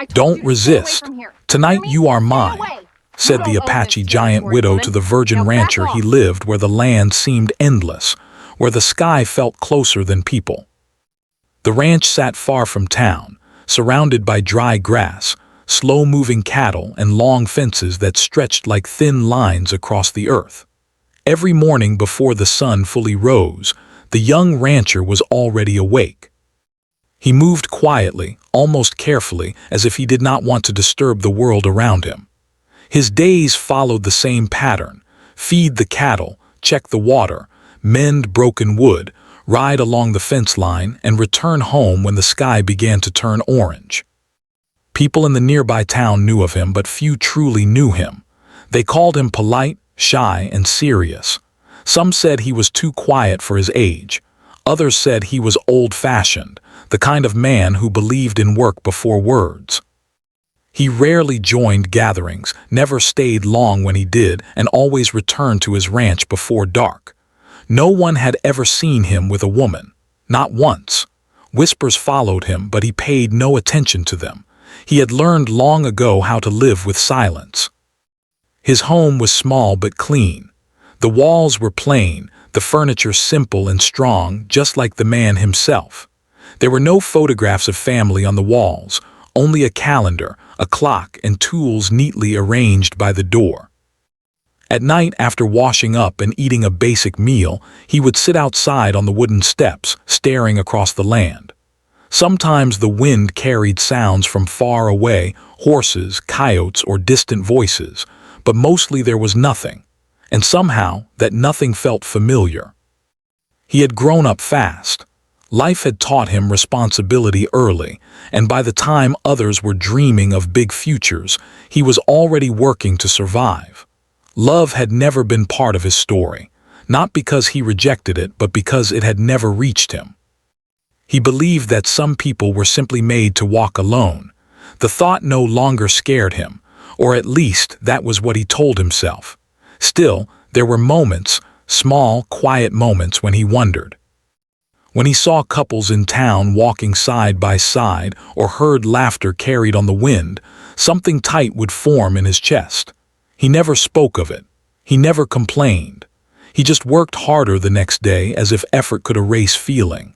"Don't resist. Tonight you are mine," said the Apache giant widow to the virgin rancher he lived where the land seemed endless, where the sky felt closer than people. The ranch sat far from town, surrounded by dry grass, slow-moving cattle, and long fences that stretched like thin lines across the earth. Every morning before the sun fully rose, the young rancher was already awake. He moved quietly, almost carefully, as if he did not want to disturb the world around him. His days followed the same pattern: feed the cattle, check the water, mend broken wood, ride along the fence line, and return home when the sky began to turn orange. People in the nearby town knew of him, but few truly knew him. They called him polite, shy, and serious. Some said he was too quiet for his age. Others said he was old-fashioned, the kind of man who believed in work before words. He rarely joined gatherings, never stayed long when he did, and always returned to his ranch before dark. No one had ever seen him with a woman, not once. Whispers followed him, but he paid no attention to them. He had learned long ago how to live with silence. His home was small but clean. The walls were plain, the furniture simple and strong, just like the man himself. There were no photographs of family on the walls, only a calendar, a clock, and tools neatly arranged by the door. At night, after washing up and eating a basic meal, he would sit outside on the wooden steps, staring across the land. Sometimes the wind carried sounds from far away, horses, coyotes, or distant voices, but mostly there was nothing, and somehow that nothing felt familiar. He had grown up fast. Life had taught him responsibility early, and by the time others were dreaming of big futures, he was already working to survive. Love had never been part of his story, not because he rejected it, but because it had never reached him. He believed that some people were simply made to walk alone. The thought no longer scared him, or at least that was what he told himself. Still, there were moments, small, quiet moments when he wondered. When he saw couples in town walking side by side or heard laughter carried on the wind, something tight would form in his chest. He never spoke of it. He never complained. He just worked harder the next day as if effort could erase feeling.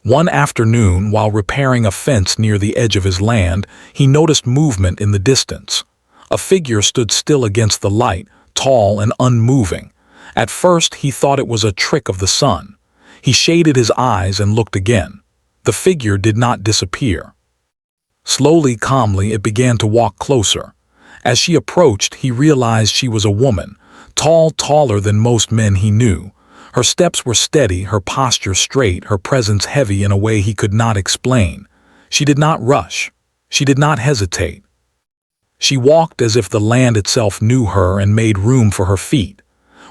One afternoon, while repairing a fence near the edge of his land, he noticed movement in the distance. A figure stood still against the light, tall and unmoving. At first, he thought it was a trick of the sun. He shaded his eyes and looked again. The figure did not disappear. Slowly, calmly, it began to walk closer. As she approached, he realized she was a woman, taller than most men he knew. Her steps were steady, her posture straight, her presence heavy in a way he could not explain. She did not rush. She did not hesitate. She walked as if the land itself knew her and made room for her feet.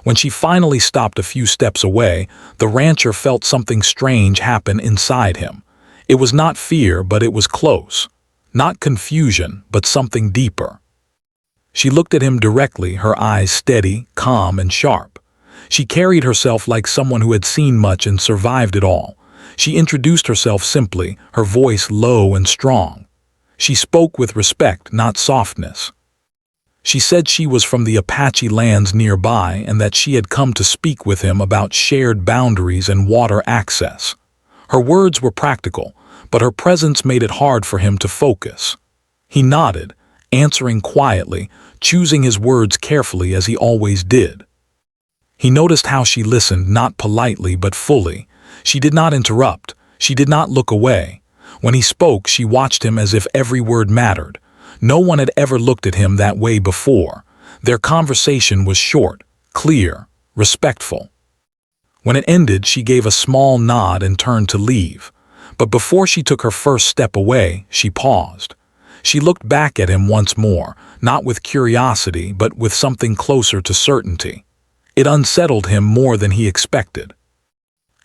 When she finally stopped a few steps away, the rancher felt something strange happen inside him. It was not fear, but it was close. Not confusion, but something deeper. She looked at him directly, her eyes steady, calm, and sharp. She carried herself like someone who had seen much and survived it all. She introduced herself simply, her voice low and strong. She spoke with respect, not softness. She said she was from the Apache lands nearby and that she had come to speak with him about shared boundaries and water access. Her words were practical, but her presence made it hard for him to focus. He nodded, answering quietly, choosing his words carefully as he always did. He noticed how she listened, not politely but fully. She did not interrupt. She did not look away. When he spoke, she watched him as if every word mattered. No one had ever looked at him that way before. Their conversation was short, clear, respectful. When it ended, she gave a small nod and turned to leave. But before she took her first step away, she paused. She looked back at him once more, not with curiosity, but with something closer to certainty. It unsettled him more than he expected.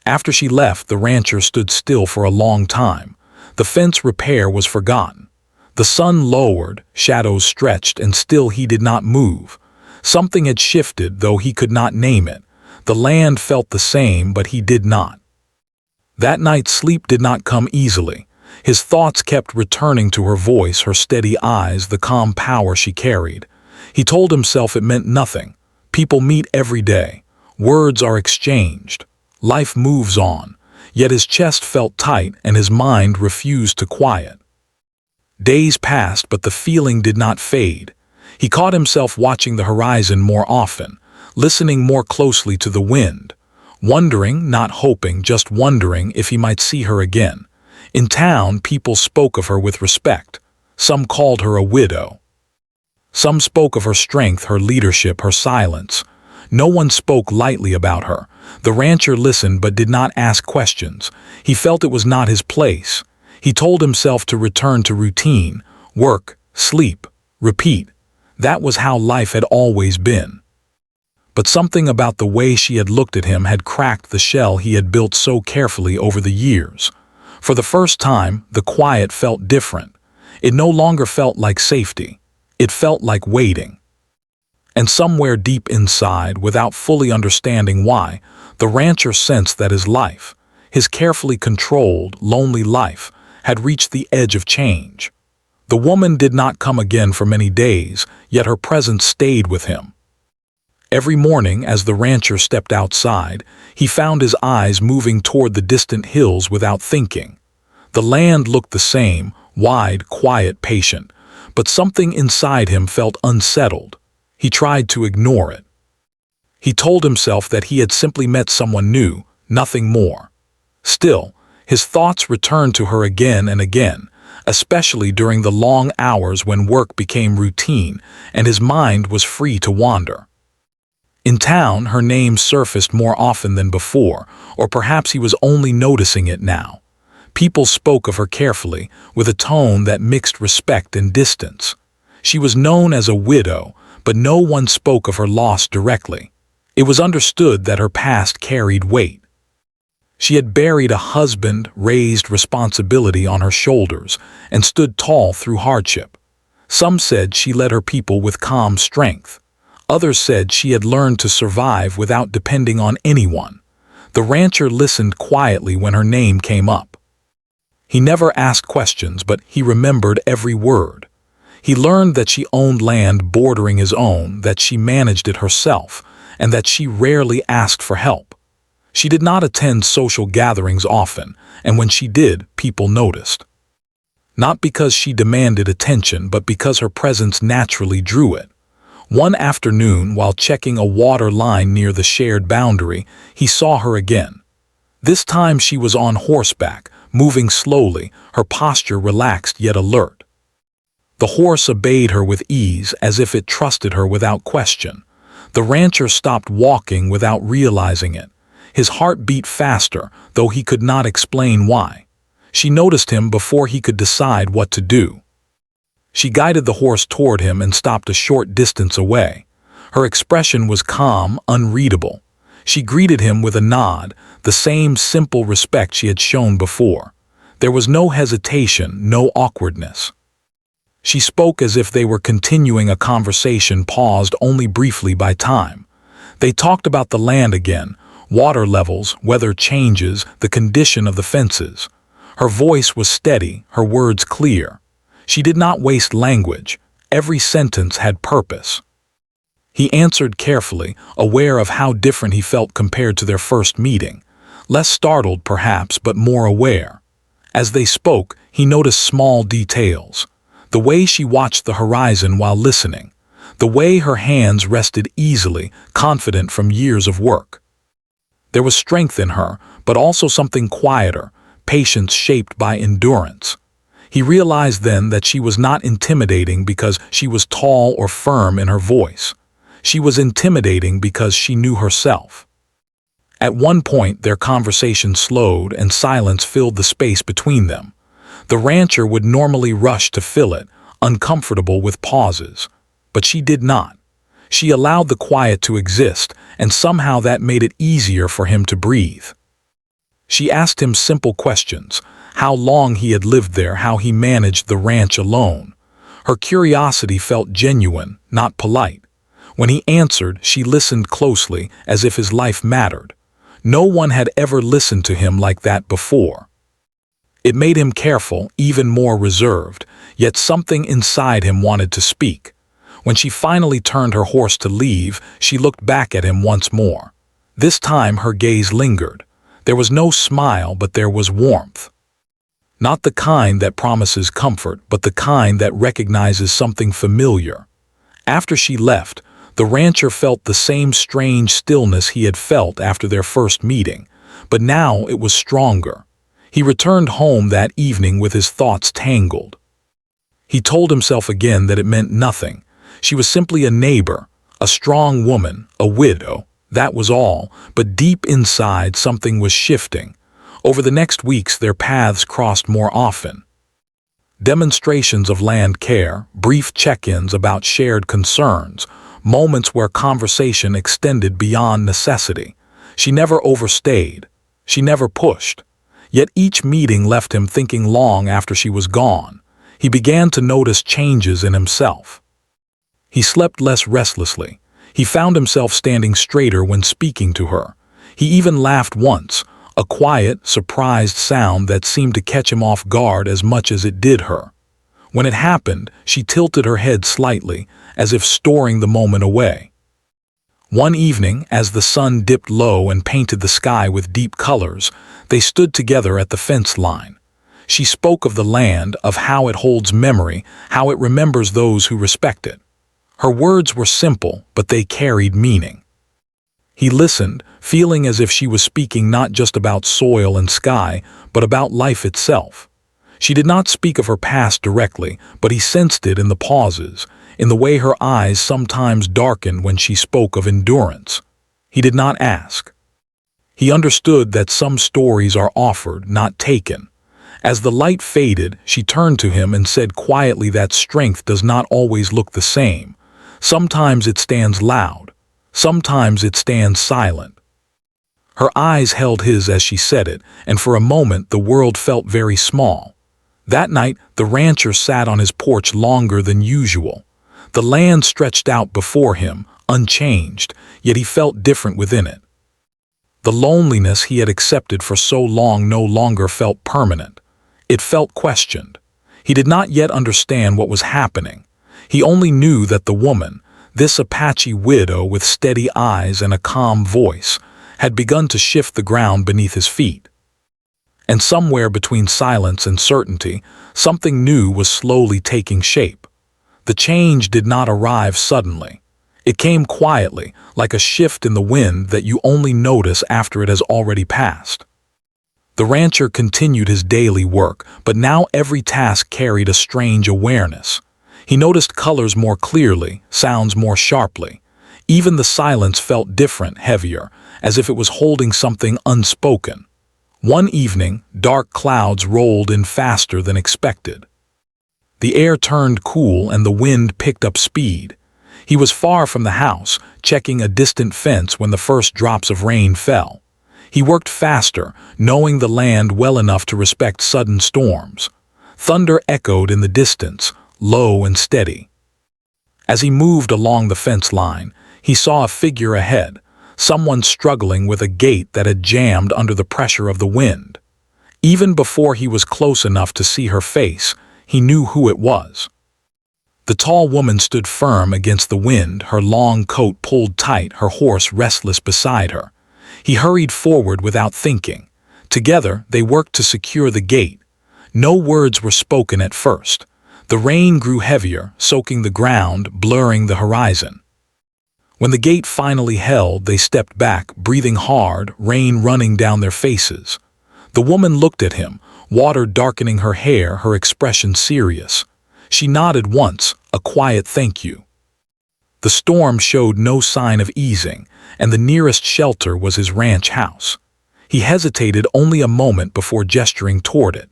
After she left, the rancher stood still for a long time. The fence repair was forgotten. The sun lowered, shadows stretched, and still he did not move. Something had shifted, though he could not name it. The land felt the same, but he did not. That night, sleep did not come easily. His thoughts kept returning to her voice, her steady eyes, the calm power she carried. He told himself it meant nothing. People meet every day. Words are exchanged. Life moves on. Yet his chest felt tight and his mind refused to quiet. Days passed, but the feeling did not fade. He caught himself watching the horizon more often, listening more closely to the wind, wondering, not hoping, just wondering if he might see her again. In town, people spoke of her with respect. Some called her a widow. Some spoke of her strength, her leadership, her silence. No one spoke lightly about her. The rancher listened but did not ask questions. He felt it was not his place. He told himself to return to routine, work, sleep, repeat. That was how life had always been. But something about the way she had looked at him had cracked the shell he had built so carefully over the years. For the first time, the quiet felt different. It no longer felt like safety. It felt like waiting. And somewhere deep inside, without fully understanding why, the rancher sensed that his life, his carefully controlled, lonely life, had reached the edge of change. The woman did not come again for many days, yet her presence stayed with him. Every morning, as the rancher stepped outside, he found his eyes moving toward the distant hills without thinking. The land looked the same, wide, quiet, patient, but something inside him felt unsettled. He tried to ignore it. He told himself that he had simply met someone new, nothing more. Still, his thoughts returned to her again and again, especially during the long hours when work became routine and his mind was free to wander. In town, her name surfaced more often than before, or perhaps he was only noticing it now. People spoke of her carefully, with a tone that mixed respect and distance. She was known as a widow, but no one spoke of her loss directly. It was understood that her past carried weight. She had buried a husband, raised responsibility on her shoulders, and stood tall through hardship. Some said she led her people with calm strength. Others said she had learned to survive without depending on anyone. The rancher listened quietly when her name came up. He never asked questions, but he remembered every word. He learned that she owned land bordering his own, that she managed it herself, and that she rarely asked for help. She did not attend social gatherings often, and when she did, people noticed. Not because she demanded attention, but because her presence naturally drew it. One afternoon, while checking a water line near the shared boundary, he saw her again. This time she was on horseback, moving slowly, her posture relaxed yet alert. The horse obeyed her with ease, as if it trusted her without question. The rancher stopped walking without realizing it. His heart beat faster, though he could not explain why. She noticed him before he could decide what to do. She guided the horse toward him and stopped a short distance away. Her expression was calm, unreadable. She greeted him with a nod, the same simple respect she had shown before. There was no hesitation, no awkwardness. She spoke as if they were continuing a conversation paused only briefly by time. They talked about the land again, water levels, weather changes, the condition of the fences. Her voice was steady, her words clear. She did not waste language. Every sentence had purpose. He answered carefully, aware of how different he felt compared to their first meeting. Less startled, perhaps, but more aware. As they spoke, he noticed small details. The way she watched the horizon while listening. The way her hands rested easily, confident from years of work. There was strength in her, but also something quieter, patience shaped by endurance. He realized then that she was not intimidating because she was tall or firm in her voice. She was intimidating because she knew herself. At one point, their conversation slowed and silence filled the space between them. The rancher would normally rush to fill it, uncomfortable with pauses. But she did not. She allowed the quiet to exist, and somehow that made it easier for him to breathe. She asked him simple questions, how long he had lived there, how he managed the ranch alone. Her curiosity felt genuine, not polite. When he answered, she listened closely, as if his life mattered. No one had ever listened to him like that before. It made him careful, even more reserved, yet something inside him wanted to speak. When she finally turned her horse to leave, she looked back at him once more. This time her gaze lingered. There was no smile, but there was warmth. Not the kind that promises comfort, but the kind that recognizes something familiar. After she left, the rancher felt the same strange stillness he had felt after their first meeting, but now it was stronger. He returned home that evening with his thoughts tangled. He told himself again that it meant nothing. She was simply a neighbor, a strong woman, a widow. That was all, but deep inside something was shifting. Over the next weeks their paths crossed more often. Demonstrations of land care, brief check-ins about shared concerns, moments where conversation extended beyond necessity. She never overstayed. She never pushed. Yet each meeting left him thinking long after she was gone. He began to notice changes in himself. He slept less restlessly. He found himself standing straighter when speaking to her. He even laughed once, a quiet, surprised sound that seemed to catch him off guard as much as it did her. When it happened, she tilted her head slightly, as if storing the moment away. One evening, as the sun dipped low and painted the sky with deep colors, they stood together at the fence line. She spoke of the land, of how it holds memory, how it remembers those who respect it. Her words were simple, but they carried meaning. He listened, feeling as if she was speaking not just about soil and sky, but about life itself. She did not speak of her past directly, but he sensed it in the pauses, in the way her eyes sometimes darkened when she spoke of endurance. He did not ask. He understood that some stories are offered, not taken. As the light faded, she turned to him and said quietly that strength does not always look the same. Sometimes it stands loud. Sometimes it stands silent. Her eyes held his as she said it, and for a moment the world felt very small. That night, the rancher sat on his porch longer than usual. The land stretched out before him, unchanged, yet he felt different within it. The loneliness he had accepted for so long no longer felt permanent. It felt questioned. He did not yet understand what was happening. He only knew that the woman, this Apache widow with steady eyes and a calm voice, had begun to shift the ground beneath his feet. And somewhere between silence and certainty, something new was slowly taking shape. The change did not arrive suddenly. It came quietly, like a shift in the wind that you only notice after it has already passed. The rancher continued his daily work, but now every task carried a strange awareness. He noticed colors more clearly, sounds more sharply. Even the silence felt different, heavier, as if it was holding something unspoken. One evening, dark clouds rolled in faster than expected. The air turned cool and the wind picked up speed. He was far from the house, checking a distant fence when the first drops of rain fell. He worked faster, knowing the land well enough to respect sudden storms. Thunder echoed in the distance, low and steady. As he moved along the fence line, he saw a figure ahead, someone struggling with a gate that had jammed under the pressure of the wind. Even before he was close enough to see her face, he knew who it was. The tall woman stood firm against the wind, her long coat pulled tight, her horse restless beside her. He hurried forward without thinking. Together, they worked to secure the gate. No words were spoken at first. The rain grew heavier, soaking the ground, blurring the horizon. When the gate finally held, they stepped back, breathing hard, rain running down their faces. The woman looked at him, water darkening her hair, her expression serious. She nodded once, a quiet thank you. The storm showed no sign of easing, and the nearest shelter was his ranch house. He hesitated only a moment before gesturing toward it.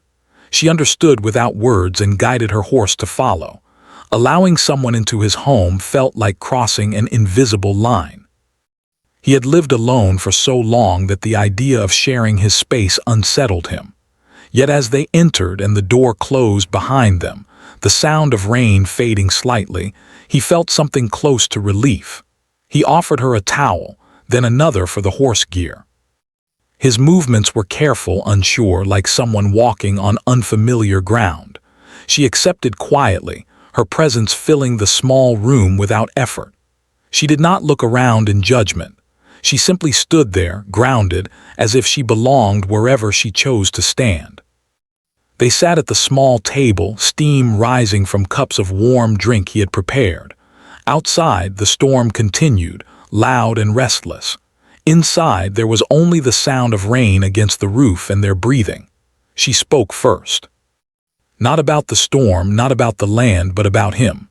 She understood without words and guided her horse to follow. Allowing someone into his home felt like crossing an invisible line. He had lived alone for so long that the idea of sharing his space unsettled him. Yet as they entered and the door closed behind them, the sound of rain fading slightly, he felt something close to relief. He offered her a towel, then another for the horse gear. His movements were careful, unsure, like someone walking on unfamiliar ground. She accepted quietly, her presence filling the small room without effort. She did not look around in judgment. She simply stood there, grounded, as if she belonged wherever she chose to stand. They sat at the small table, steam rising from cups of warm drink he had prepared. Outside, the storm continued, loud and restless. Inside, there was only the sound of rain against the roof and their breathing. She spoke first. Not about the storm, not about the land, but about him.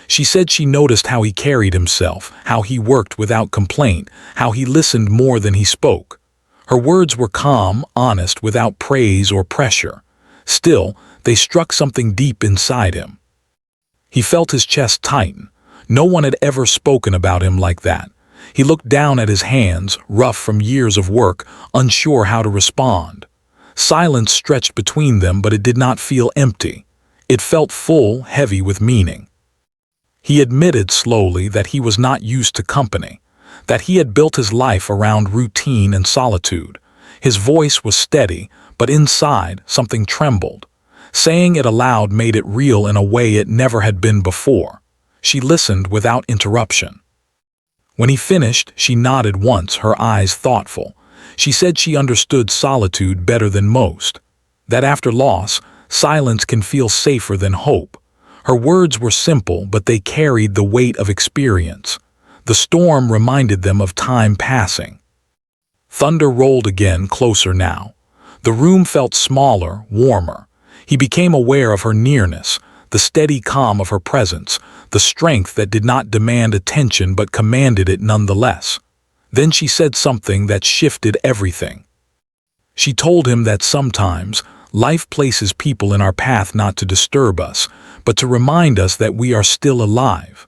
She said she noticed how he carried himself, how he worked without complaint, how he listened more than he spoke. Her words were calm, honest, without praise or pressure. Still, they struck something deep inside him. He felt his chest tighten. No one had ever spoken about him like that. He looked down at his hands, rough from years of work, unsure how to respond. Silence stretched between them, but it did not feel empty. It felt full, heavy with meaning. He admitted slowly that he was not used to company, that he had built his life around routine and solitude. His voice was steady, but inside something trembled. Saying it aloud made it real in a way it never had been before. She listened without interruption. When he finished, she nodded once, her eyes thoughtful. She said she understood solitude better than most, that after loss, silence can feel safer than hope. Her words were simple, but they carried the weight of experience. The storm reminded them of time passing. Thunder rolled again, closer now. The room felt smaller, warmer. He became aware of her nearness, the steady calm of her presence, the strength that did not demand attention but commanded it nonetheless. Then she said something that shifted everything. She told him that sometimes life places people in our path not to disturb us, but to remind us that we are still alive.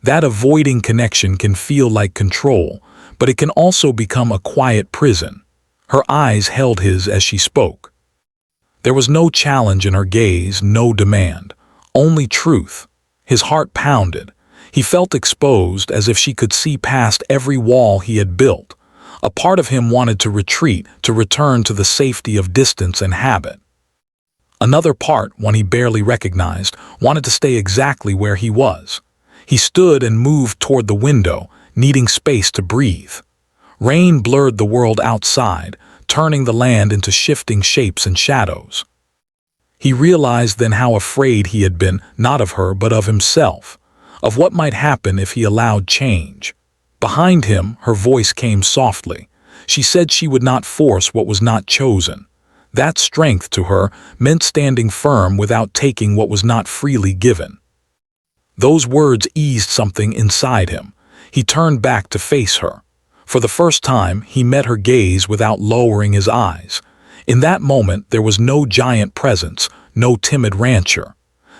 That avoiding connection can feel like control, but it can also become a quiet prison. Her eyes held his as she spoke. There was no challenge in her gaze, no demand, only truth. His heart pounded. He felt exposed, as if she could see past every wall he had built. A part of him wanted to retreat, to return to the safety of distance and habit. Another part, one he barely recognized, wanted to stay exactly where he was. He stood and moved toward the window, needing space to breathe. Rain blurred the world outside, turning the land into shifting shapes and shadows. He realized then how afraid he had been, not of her, but of himself, of what might happen if he allowed change. Behind him, her voice came softly. She said she would not force what was not chosen. That strength, to her, meant standing firm without taking what was not freely given. Those words eased something inside him. He turned back to face her. For the first time, he met her gaze without lowering his eyes. In that moment, there was no giant presence, no timid rancher.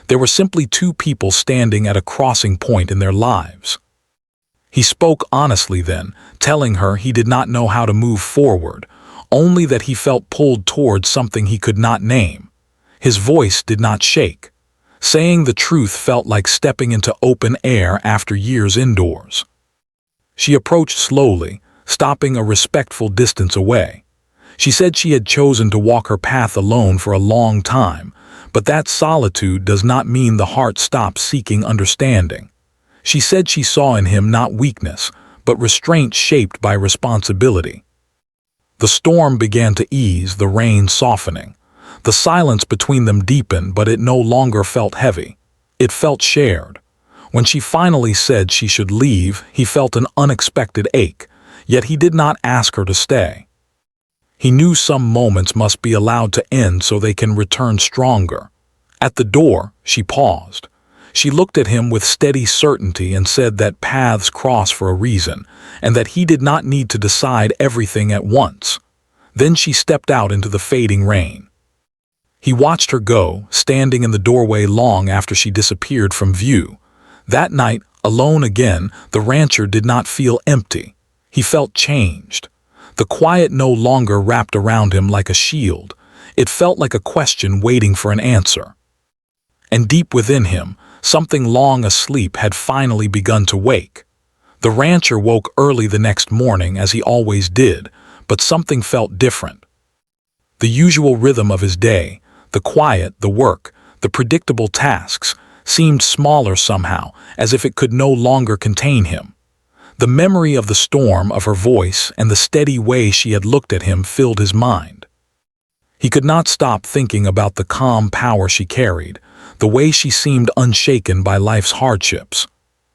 There were simply two people standing at a crossing point in their lives. He spoke honestly then, telling her he did not know how to move forward, only that he felt pulled towards something he could not name. His voice did not shake. Saying the truth felt like stepping into open air after years indoors. She approached slowly, stopping a respectful distance away. She said she had chosen to walk her path alone for a long time, but that solitude does not mean the heart stops seeking understanding. She said she saw in him not weakness, but restraint shaped by responsibility. The storm began to ease, the rain softening. The silence between them deepened, but it no longer felt heavy. It felt shared. When she finally said she should leave, he felt an unexpected ache, yet he did not ask her to stay. He knew some moments must be allowed to end so they can return stronger. At the door, she paused. She looked at him with steady certainty and said that paths cross for a reason, and that he did not need to decide everything at once. Then she stepped out into the fading rain. He watched her go, standing in the doorway long after she disappeared from view. That night, alone again, the rancher did not feel empty. He felt changed. The quiet no longer wrapped around him like a shield. It felt like a question waiting for an answer. And deep within him, something long asleep had finally begun to wake. The rancher woke early the next morning, as he always did, but something felt different. The usual rhythm of his day, the quiet, the work, the predictable tasks, seemed smaller somehow, as if it could no longer contain him. The memory of the storm, of her voice, and the steady way she had looked at him filled his mind. He could not stop thinking about the calm power she carried, the way she seemed unshaken by life's hardships.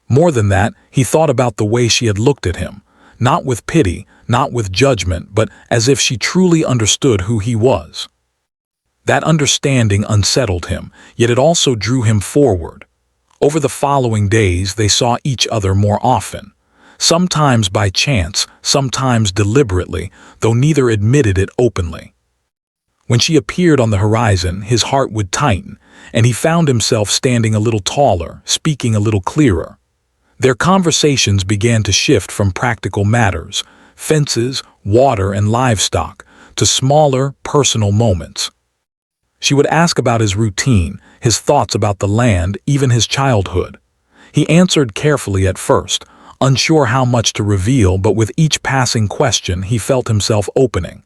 More than that, he thought about the way she had looked at him, not with pity, not with judgment, but as if she truly understood who he was. That understanding unsettled him, yet it also drew him forward. Over the following days, they saw each other more often. Sometimes by chance, sometimes deliberately, though neither admitted it openly. When she appeared on the horizon, his heart would tighten, and he found himself standing a little taller, speaking a little clearer. Their conversations began to shift from practical matters, fences, water, and livestock, to smaller, personal moments. She would ask about his routine, his thoughts about the land, even his childhood. He answered carefully at first, unsure how much to reveal, but with each passing question he felt himself opening.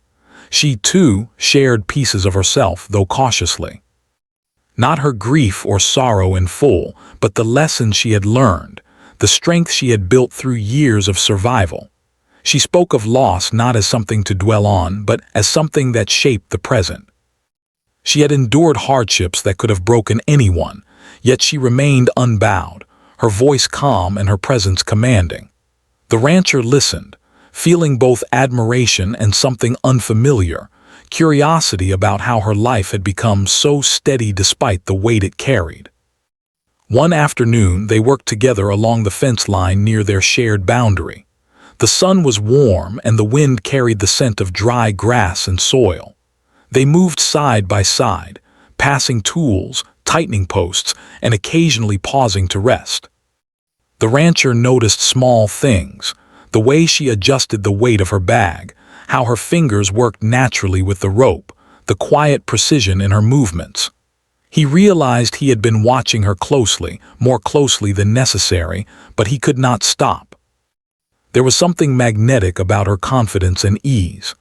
She, too, shared pieces of herself, though cautiously. Not her grief or sorrow in full, but the lessons she had learned, the strength she had built through years of survival. She spoke of loss not as something to dwell on, but as something that shaped the present. She had endured hardships that could have broken anyone, yet she remained unbowed, her voice calm and her presence commanding. The rancher listened, feeling both admiration and something unfamiliar, curiosity about how her life had become so steady despite the weight it carried. One afternoon, they worked together along the fence line near their shared boundary. The sun was warm and the wind carried the scent of dry grass and soil. They moved side by side, passing tools, tightening posts, and occasionally pausing to rest. The rancher noticed small things, the way she adjusted the weight of her bag, how her fingers worked naturally with the rope, the quiet precision in her movements. He realized he had been watching her closely, more closely than necessary, but he could not stop. There was something magnetic about her confidence and ease.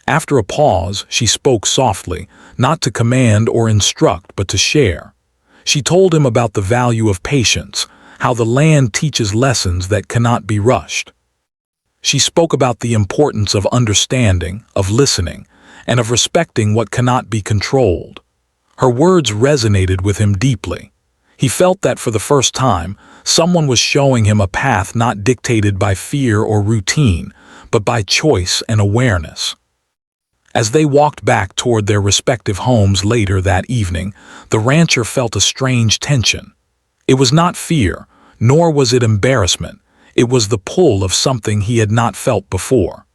After a pause, she spoke softly, not to command or instruct, but to share. She told him about the value of patience, how the land teaches lessons that cannot be rushed. She spoke about the importance of understanding, of listening, and of respecting what cannot be controlled. Her words resonated with him deeply. He felt that for the first time, someone was showing him a path not dictated by fear or routine, but by choice and awareness. As they walked back toward their respective homes later that evening, the rancher felt a strange tension. It was not fear, nor was it embarrassment. It was the pull of something he had not felt before.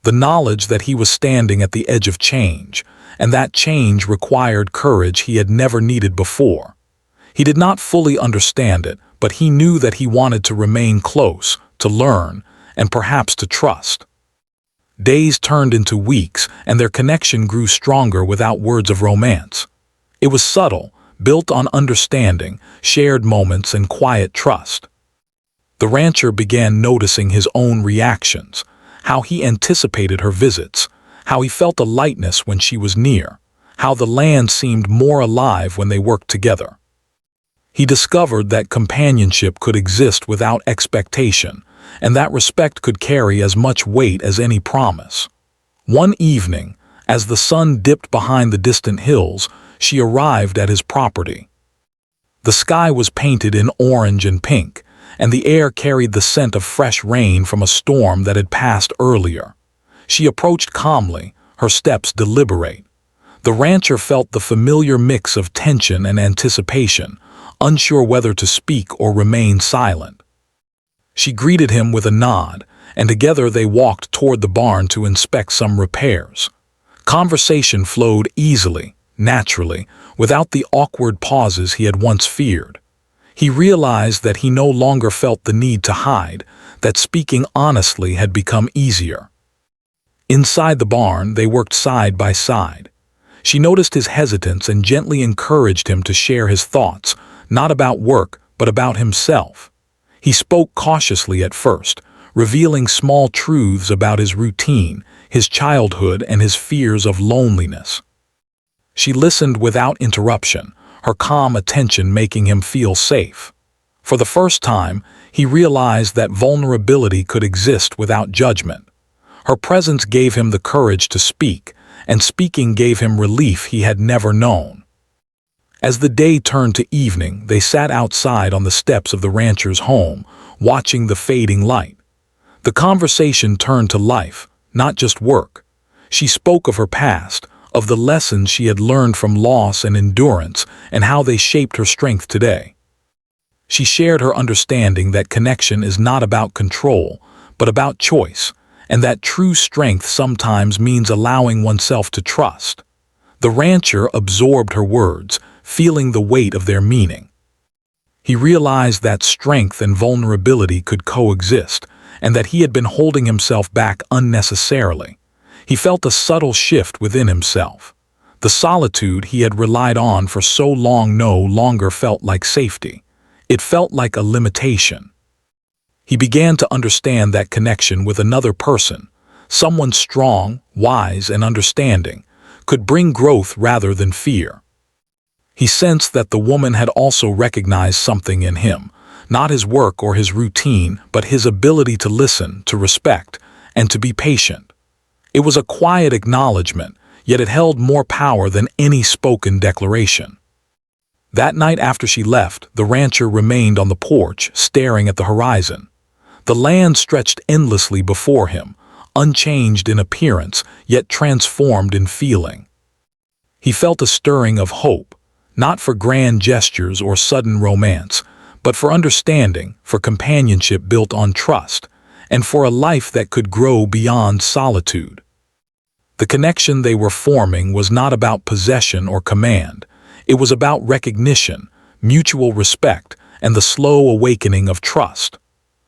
The knowledge that he was standing at the edge of change, and that change required courage he had never needed before. He did not fully understand it, but he knew that he wanted to remain close, to learn, and perhaps to trust. Days turned into weeks, and their connection grew stronger without words of romance. It was subtle, built on understanding, shared moments, and quiet trust. The rancher began noticing his own reactions, how he anticipated her visits, how he felt a lightness when she was near, how the land seemed more alive when they worked together. He discovered that companionship could exist without expectation, and that respect could carry as much weight as any promise. One evening, as the sun dipped behind the distant hills, she arrived at his property. The sky was painted in orange and pink, and the air carried the scent of fresh rain from a storm that had passed earlier. She approached calmly, her steps deliberate. The rancher felt the familiar mix of tension and anticipation, unsure whether to speak or remain silent. She greeted him with a nod, and together they walked toward the barn to inspect some repairs. Conversation flowed easily, naturally, without the awkward pauses he had once feared. He realized that he no longer felt the need to hide, that speaking honestly had become easier. Inside the barn, they worked side by side. She noticed his hesitance and gently encouraged him to share his thoughts, not about work, but about himself. He spoke cautiously at first, revealing small truths about his routine, his childhood, and his fears of loneliness. She listened without interruption, her calm attention making him feel safe. For the first time, he realized that vulnerability could exist without judgment. Her presence gave him the courage to speak, and speaking gave him relief he had never known. As the day turned to evening, they sat outside on the steps of the rancher's home, watching the fading light. The conversation turned to life, not just work. She spoke of her past, of the lessons she had learned from loss and endurance, and how they shaped her strength today. She shared her understanding that connection is not about control, but about choice, and that true strength sometimes means allowing oneself to trust. The rancher absorbed her words, feeling the weight of their meaning. He realized that strength and vulnerability could coexist, and that he had been holding himself back unnecessarily. He felt a subtle shift within himself. The solitude he had relied on for so long no longer felt like safety. It felt like a limitation. He began to understand that connection with another person, someone strong, wise, and understanding, could bring growth rather than fear. He sensed that the woman had also recognized something in him, not his work or his routine, but his ability to listen, to respect, and to be patient. It was a quiet acknowledgement, yet it held more power than any spoken declaration. That night after she left, the rancher remained on the porch, staring at the horizon. The land stretched endlessly before him, unchanged in appearance, yet transformed in feeling. He felt a stirring of hope, not for grand gestures or sudden romance, but for understanding, for companionship built on trust, and for a life that could grow beyond solitude. The connection they were forming was not about possession or command. It was about recognition, mutual respect, and the slow awakening of trust.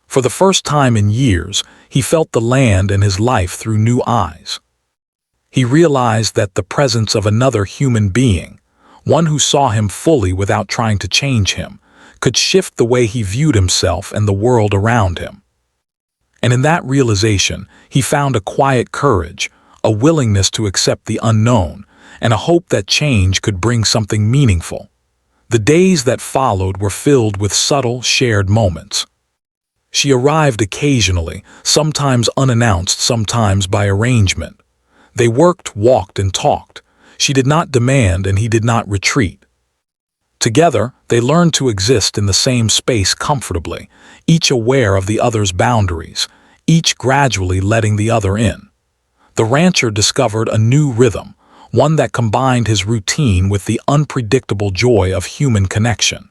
For the first time in years, he felt the land and his life through new eyes. He realized that the presence of another human being, one who saw him fully without trying to change him, could shift the way he viewed himself and the world around him. And in that realization, he found a quiet courage, a willingness to accept the unknown, and a hope that change could bring something meaningful. The days that followed were filled with subtle, shared moments. She arrived occasionally, sometimes unannounced, sometimes by arrangement. They worked, walked, and talked. She did not demand and he did not retreat. Together, they learned to exist in the same space comfortably, each aware of the other's boundaries, each gradually letting the other in. The rancher discovered a new rhythm, one that combined his routine with the unpredictable joy of human connection.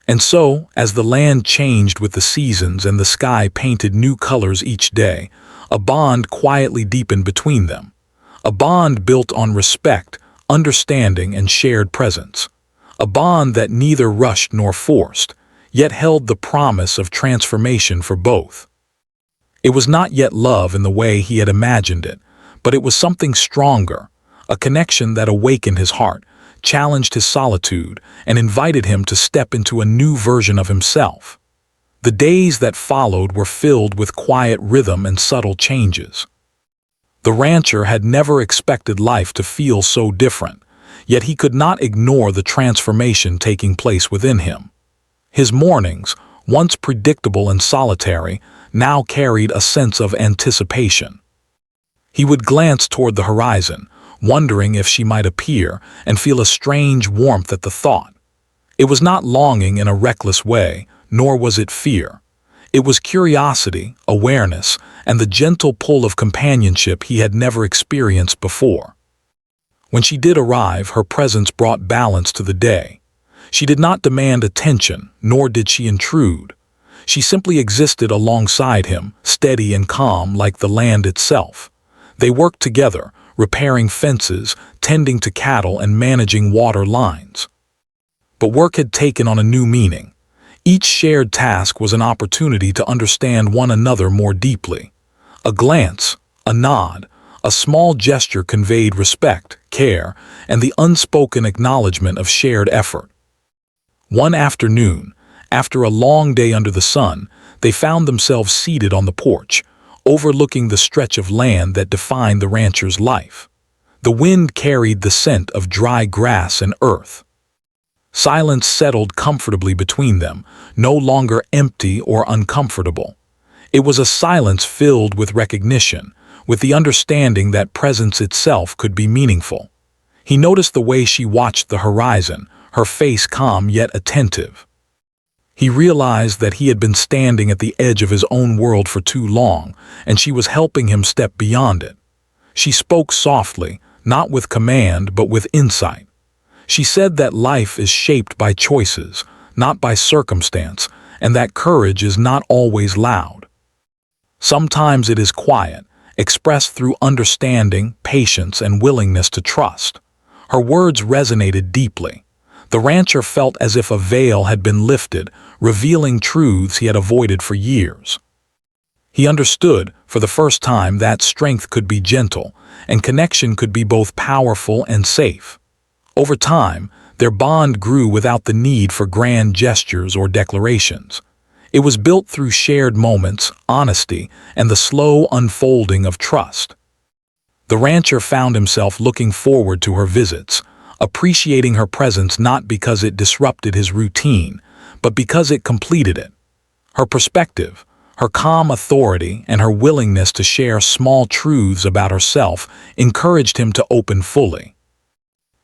And so, as the land changed with the seasons and the sky painted new colors each day, a bond quietly deepened between them. A bond built on respect, understanding, and shared presence. A bond that neither rushed nor forced, yet held the promise of transformation for both. It was not yet love in the way he had imagined it, but it was something stronger, a connection that awakened his heart, challenged his solitude, and invited him to step into a new version of himself. The days that followed were filled with quiet rhythm and subtle changes. The rancher had never expected life to feel so different, yet he could not ignore the transformation taking place within him. His mornings, once predictable and solitary, now carried a sense of anticipation. He would glance toward the horizon, wondering if she might appear, and feel a strange warmth at the thought. It was not longing in a reckless way, nor was it fear. It was curiosity, awareness, and the gentle pull of companionship he had never experienced before. When she did arrive, her presence brought balance to the day. She did not demand attention, nor did she intrude. She simply existed alongside him, steady and calm like the land itself. They worked together, repairing fences, tending to cattle, and managing water lines. But work had taken on a new meaning. Each shared task was an opportunity to understand one another more deeply. A glance, a nod, a small gesture conveyed respect, care, and the unspoken acknowledgement of shared effort. One afternoon, after a long day under the sun, they found themselves seated on the porch, overlooking the stretch of land that defined the rancher's life. The wind carried the scent of dry grass and earth. Silence settled comfortably between them, no longer empty or uncomfortable. It was a silence filled with recognition, with the understanding that presence itself could be meaningful. He noticed the way she watched the horizon, her face calm yet attentive. He realized that he had been standing at the edge of his own world for too long, and she was helping him step beyond it. She spoke softly, not with command but with insight. She said that life is shaped by choices, not by circumstance, and that courage is not always loud. Sometimes it is quiet, expressed through understanding, patience, and willingness to trust. Her words resonated deeply. The rancher felt as if a veil had been lifted, revealing truths he had avoided for years. He understood, for the first time, that strength could be gentle, and connection could be both powerful and safe. Over time, their bond grew without the need for grand gestures or declarations. It was built through shared moments, honesty, and the slow unfolding of trust. The rancher found himself looking forward to her visits, appreciating her presence not because it disrupted his routine, but because it completed it. Her perspective, her calm authority, and her willingness to share small truths about herself encouraged him to open fully.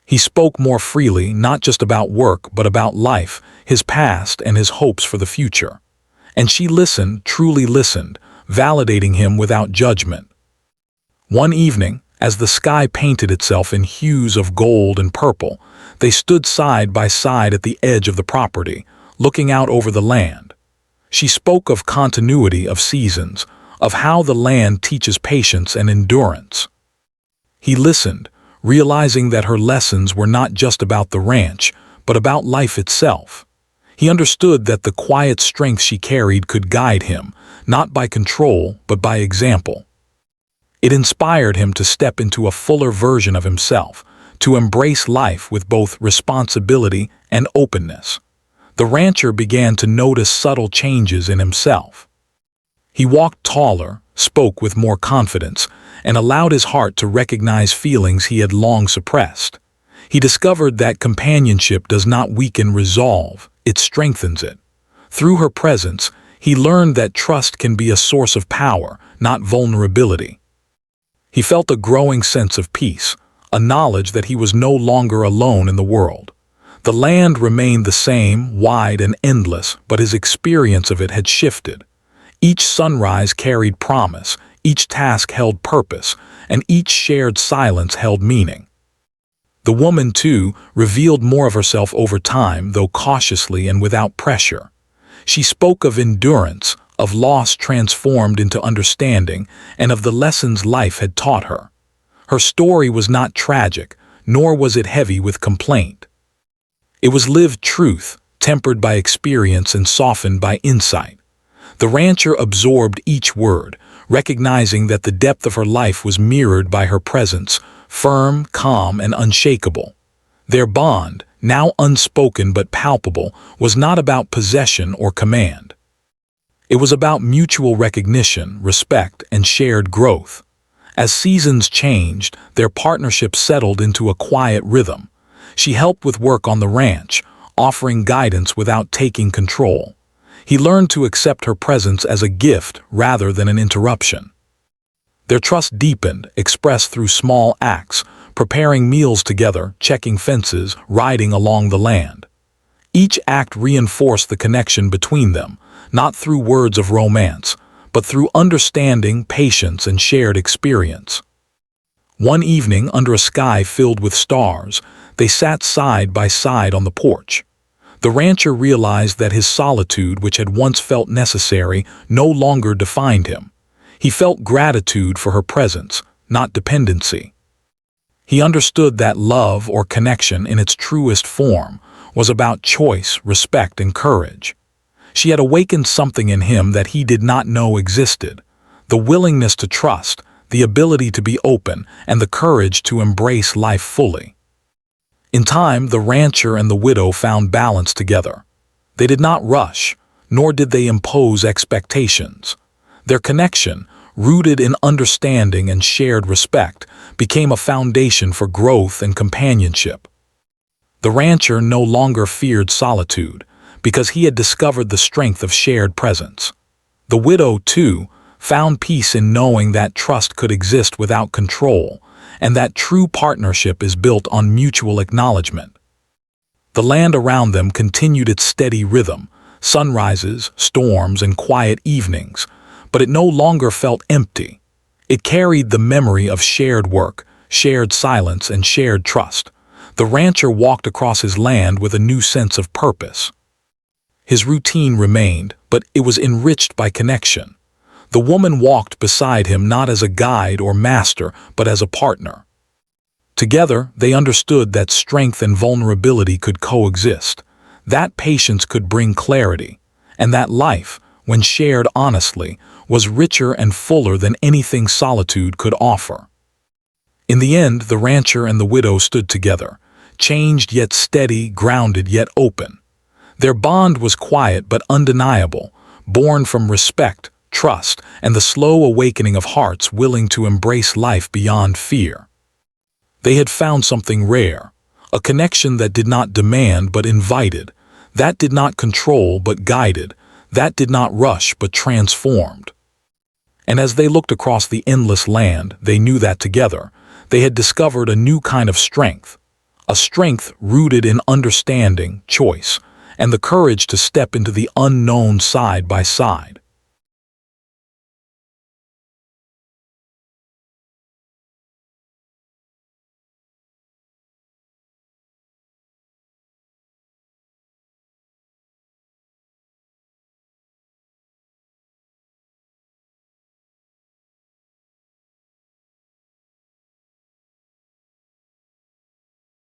He spoke more freely, not just about work, but about life, his past, and his hopes for the future. And she listened, truly listened, validating him without judgment. One evening, as the sky painted itself in hues of gold and purple, they stood side by side at the edge of the property, looking out over the land. She spoke of continuity of seasons, of how the land teaches patience and endurance. He listened, realizing that her lessons were not just about the ranch, but about life itself. He understood that the quiet strength she carried could guide him, not by control, but by example. It inspired him to step into a fuller version of himself, to embrace life with both responsibility and openness. The rancher began to notice subtle changes in himself. He walked taller, spoke with more confidence, and allowed his heart to recognize feelings he had long suppressed. He discovered that companionship does not weaken resolve, it strengthens it. Through her presence, he learned that trust can be a source of power, not vulnerability. He felt a growing sense of peace, a knowledge that he was no longer alone in the world. The land remained the same, wide and endless, but his experience of it had shifted. Each sunrise carried promise, each task held purpose, and each shared silence held meaning. The woman, too, revealed more of herself over time, though cautiously and without pressure. She spoke of endurance, of loss transformed into understanding, and of the lessons life had taught her. Her story was not tragic, nor was it heavy with complaint. It was lived truth, tempered by experience and softened by insight. The rancher absorbed each word, recognizing that the depth of her life was mirrored by her presence, firm, calm, and unshakable. Their bond, now unspoken but palpable, was not about possession or command. It was about mutual recognition, respect, and shared growth. As seasons changed, their partnership settled into a quiet rhythm. She helped with work on the ranch, offering guidance without taking control. He learned to accept her presence as a gift rather than an interruption. Their trust deepened, expressed through small acts, preparing meals together, checking fences, riding along the land. Each act reinforced the connection between them, not through words of romance, but through understanding, patience, and shared experience. One evening, under a sky filled with stars, they sat side by side on the porch. The rancher realized that his solitude, which had once felt necessary, no longer defined him. He felt gratitude for her presence, not dependency. He understood that love or connection in its truest form was about choice, respect, and courage. She had awakened something in him that he did not know existed: the willingness to trust, the ability to be open, and the courage to embrace life fully. In time, the rancher and the widow found balance together. They did not rush, nor did they impose expectations. Their connection, rooted in understanding and shared respect, became a foundation for growth and companionship. The rancher no longer feared solitude, because he had discovered the strength of shared presence. The widow, too, found peace in knowing that trust could exist without control, and that true partnership is built on mutual acknowledgement. The land around them continued its steady rhythm, sunrises, storms, and quiet evenings, but it no longer felt empty. It carried the memory of shared work, shared silence, and shared trust. The rancher walked across his land with a new sense of purpose. His routine remained, but it was enriched by connection. The woman walked beside him not as a guide or master, but as a partner. Together, they understood that strength and vulnerability could coexist, that patience could bring clarity, and that life, when shared honestly, was richer and fuller than anything solitude could offer. In the end, the rancher and the widow stood together, changed yet steady, grounded yet open. Their bond was quiet but undeniable, born from respect, trust, and the slow awakening of hearts willing to embrace life beyond fear. They had found something rare, a connection that did not demand but invited, that did not control but guided, that did not rush but transformed. And as they looked across the endless land, they knew that together, they had discovered a new kind of strength, a strength rooted in understanding, choice, and the courage to step into the unknown side by side.